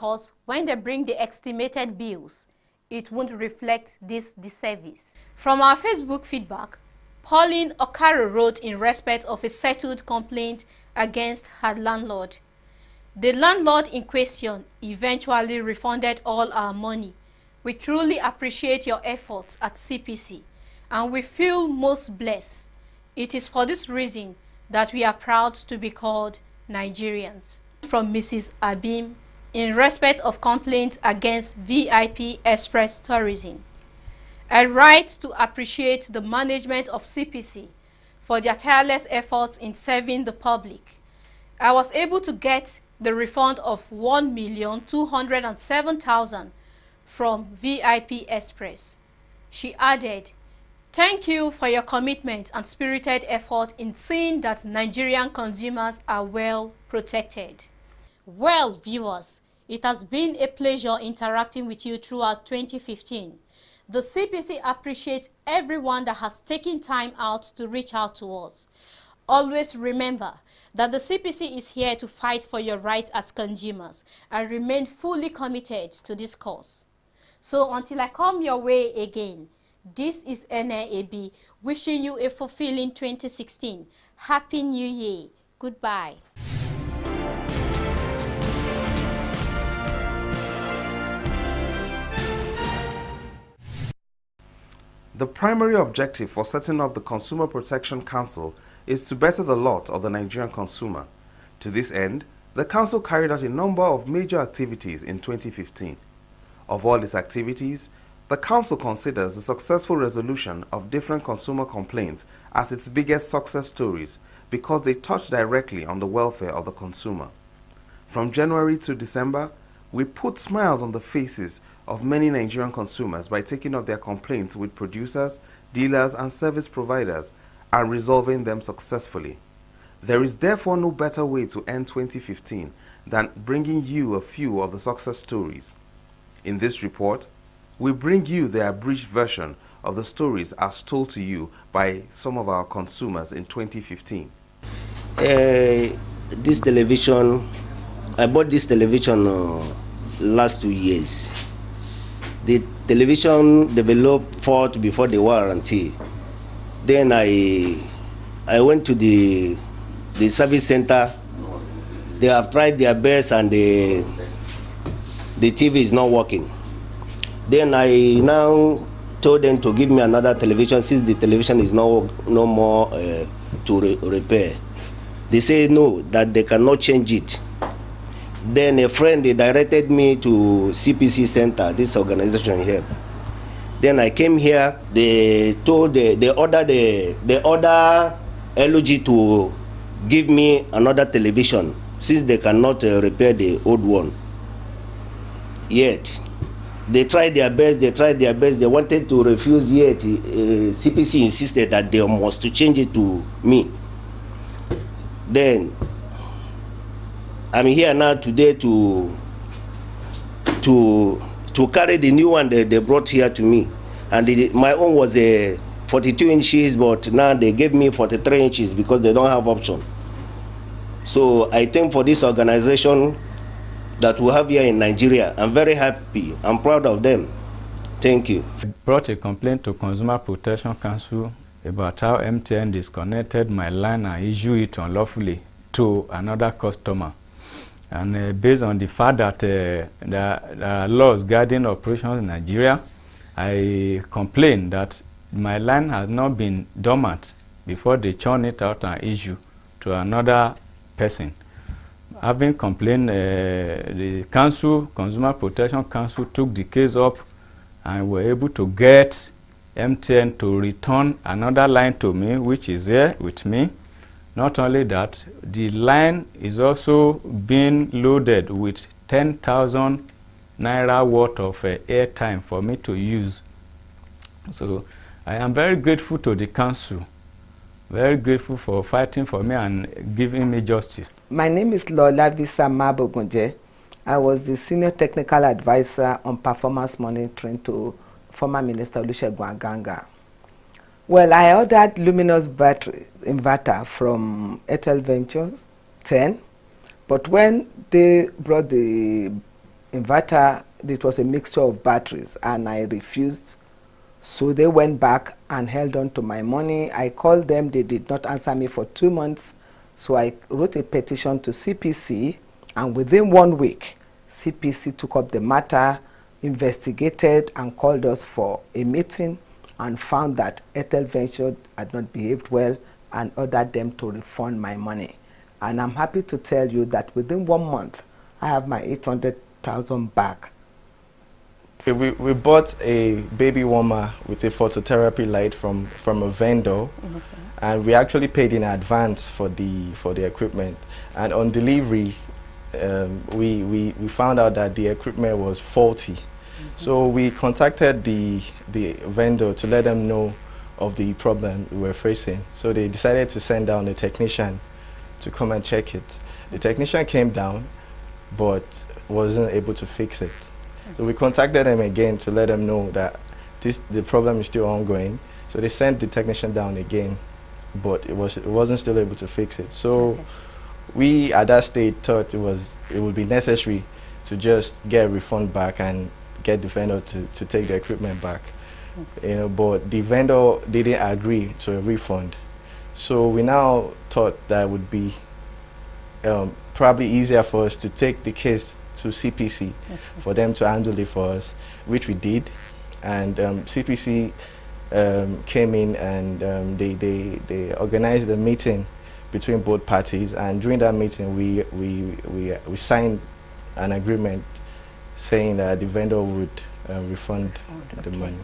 because when they bring the estimated bills, it won't reflect this disservice. From our Facebook feedback, Pauline Okaro wrote in respect of a settled complaint against her landlord. The landlord in question eventually refunded all our money. We truly appreciate your efforts at CPC, and we feel most blessed. It is for this reason that we are proud to be called Nigerians. From Mrs. Abim, in respect of complaints against VIP Express Tourism. I write to appreciate the management of CPC for their tireless efforts in serving the public. I was able to get the refund of 1,207,000 from VIP Express. She added, "Thank you for your commitment and spirited effort in seeing that Nigerian consumers are well protected." Well, viewers, it has been a pleasure interacting with you throughout 2015. The CPC appreciates everyone that has taken time out to reach out to us. Always remember that the CPC is here to fight for your rights as consumers and remain fully committed to this cause. So until I come your way again, this is NAAB wishing you a fulfilling 2016. Happy New Year. Goodbye. The primary objective for setting up the Consumer Protection Council is to better the lot of the Nigerian consumer. To this end, the Council carried out a number of major activities in 2015. Of all its activities, the Council considers the successful resolution of different consumer complaints as its biggest success stories because they touch directly on the welfare of the consumer. From January to December, we put smiles on the faces of many Nigerian consumers by taking up their complaints with producers, dealers, and service providers and resolving them successfully. There is therefore no better way to end 2015 than bringing you a few of the success stories. In this report, we bring you the abridged version of the stories as told to you by some of our consumers in 2015. This television, I bought this television last 2 years. The television developed fault before the warranty. Then I went to the service center. They have tried their best and the TV is not working. Then I now told them to give me another television since the television is no more to repair. They say no, that they cannot change it. Then a friend, they directed me to CPC Center, this organization here. Then I came here. They told they ordered LG to give me another television since they cannot repair the old one. Yet they tried their best. They wanted to refuse. Yet CPC insisted that they must change it to me. Then I'm here now today to carry the new one they brought here to me. And my own was a 42 inches, but now they gave me 43 inches because they don't have option. So I think for this organization that we have here in Nigeria, I'm very happy. I'm proud of them. Thank you. I brought a complaint to Consumer Protection Council about how MTN disconnected my line and issued it unlawfully to another customer. And based on the fact that there are laws guiding operations in Nigeria, I complained that my line has not been dormant before they churn it out and issue to another person. Having complained, the council, Consumer Protection Council, took the case up and were able to get MTN to return another line to me, which is here with me. Not only that, the line is also being loaded with 10,000 naira worth of airtime for me to use. So I am very grateful to the council, very grateful for fighting for me and giving me justice. My name is Lola Visa Mabogunje. I was the senior technical advisor on performance monitoring to former Minister Olusegun Aganga. Well, I ordered luminous battery inverter from Airtel Ventures 10, but when they brought the inverter, it was a mixture of batteries, and I refused. So they went back and held on to my money. I called them, they did not answer me for 2 months. So I wrote a petition to CPC, and within 1 week, CPC took up the matter, investigated, and called us for a meeting, and found that Airtel Venture had not behaved well and ordered them to refund my money. And I'm happy to tell you that within 1 month, I have my 800,000 back. We bought a baby warmer with a phototherapy light from a vendor, and we actually paid in advance for the equipment. And on delivery, we found out that the equipment was faulty. So we contacted the vendor to let them know of the problem we were facing. So they decided to send down a technician to come and check it. The technician came down, but wasn't able to fix it. So we contacted them again to let them know that the problem is still ongoing. So they sent the technician down again, but it wasn't still able to fix it. So we at that stage thought it would be necessary to just get a refund back and get the vendor to take the equipment back. You know, but the vendor didn't agree to a refund. So we now thought that it would be probably easier for us to take the case to CPC for them to handle it for us, which we did. And CPC came in and they organized a meeting between both parties, and during that meeting we signed an agreement saying that the vendor would refund the money.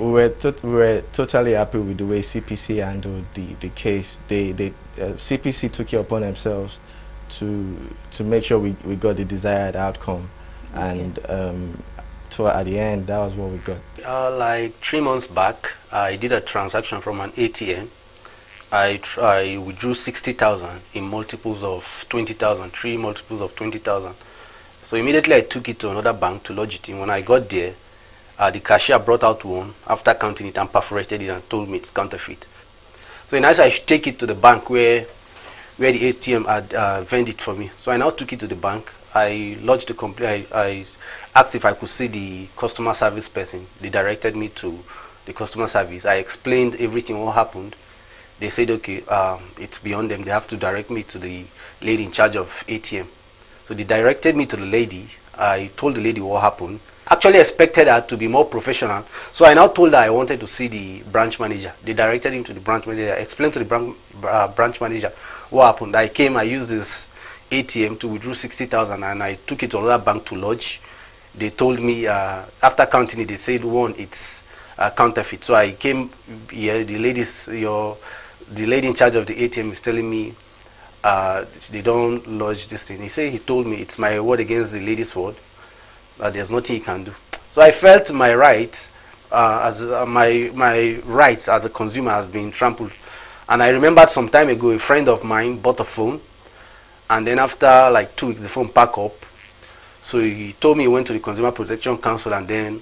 We were totally happy with the way CPC handled the case. CPC took it upon themselves to make sure we got the desired outcome, and so at the end, that was what we got. Like 3 months back, I did a transaction from an ATM. I withdrew 60,000 in multiples of 20,000, 3 multiples of 20,000. So immediately I took it to another bank to lodge it in. When I got there, the cashier brought out one after counting it and perforated it and told me it's counterfeit. So in I should take it to the bank where the ATM had vended it for me. So I now took it to the bank. I lodged the complaint. I asked if I could see the customer service person. They directed me to the customer service. I explained everything, what happened. They said, okay, it's beyond them. They have to direct me to the lady in charge of ATM. So they directed me to the lady. I told the lady what happened. Actually expected her to be more professional. So I now told her I wanted to see the branch manager. They directed him to the branch manager. I explained to the branch manager what happened. I came, I used this ATM to withdraw 60,000 and I took it to another bank to lodge. They told me, after counting it, they said, one, it's counterfeit. So I came here, the lady in charge of the ATM is telling me they don't lodge this thing. He told me it's my word against the lady's word. There's nothing he can do. So I felt my right, my rights as a consumer has been trampled. And I remembered some time ago a friend of mine bought a phone, and then after like 2 weeks the phone packed up. So he told me he went to the Consumer Protection Council and then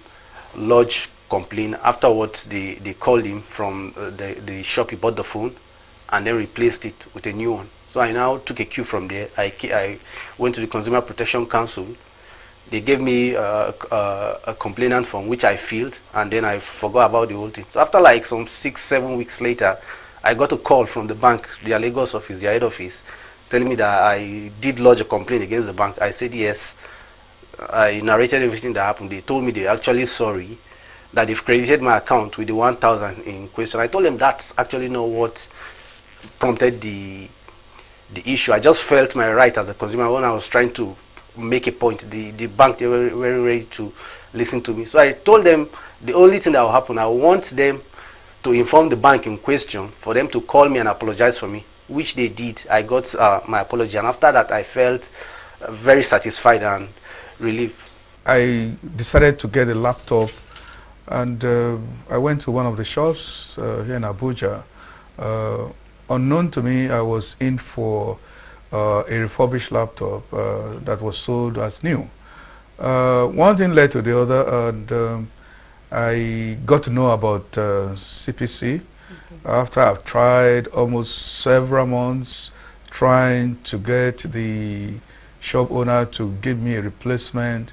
lodged complaint. Afterwards they called him from the shop he bought the phone and then replaced it with a new one. So I now took a cue from there. I went to the Consumer Protection Council. They gave me a complainant form which I filled, and then I forgot about the whole thing. So after like some 6-7 weeks later, I got a call from the bank, their Lagos office, their head office, telling me that I did lodge a complaint against the bank. I said yes. I narrated everything that happened. They told me they're actually sorry, that they've credited my account with the 1,000 in question. I told them that's actually not what prompted the issue. I just felt my right as a consumer when I was trying to make a point. The bank, they were very ready to listen to me. So I told them the only thing that will happen, I want them to inform the bank in question for them to call me and apologize for me, which they did. I got my apology, and after that I felt very satisfied and relieved. I decided to get a laptop, and I went to one of the shops here in Abuja. Unknown to me, I was in for a refurbished laptop that was sold as new. One thing led to the other, and I got to know about CPC after I've tried almost several months trying to get the shop owner to give me a replacement,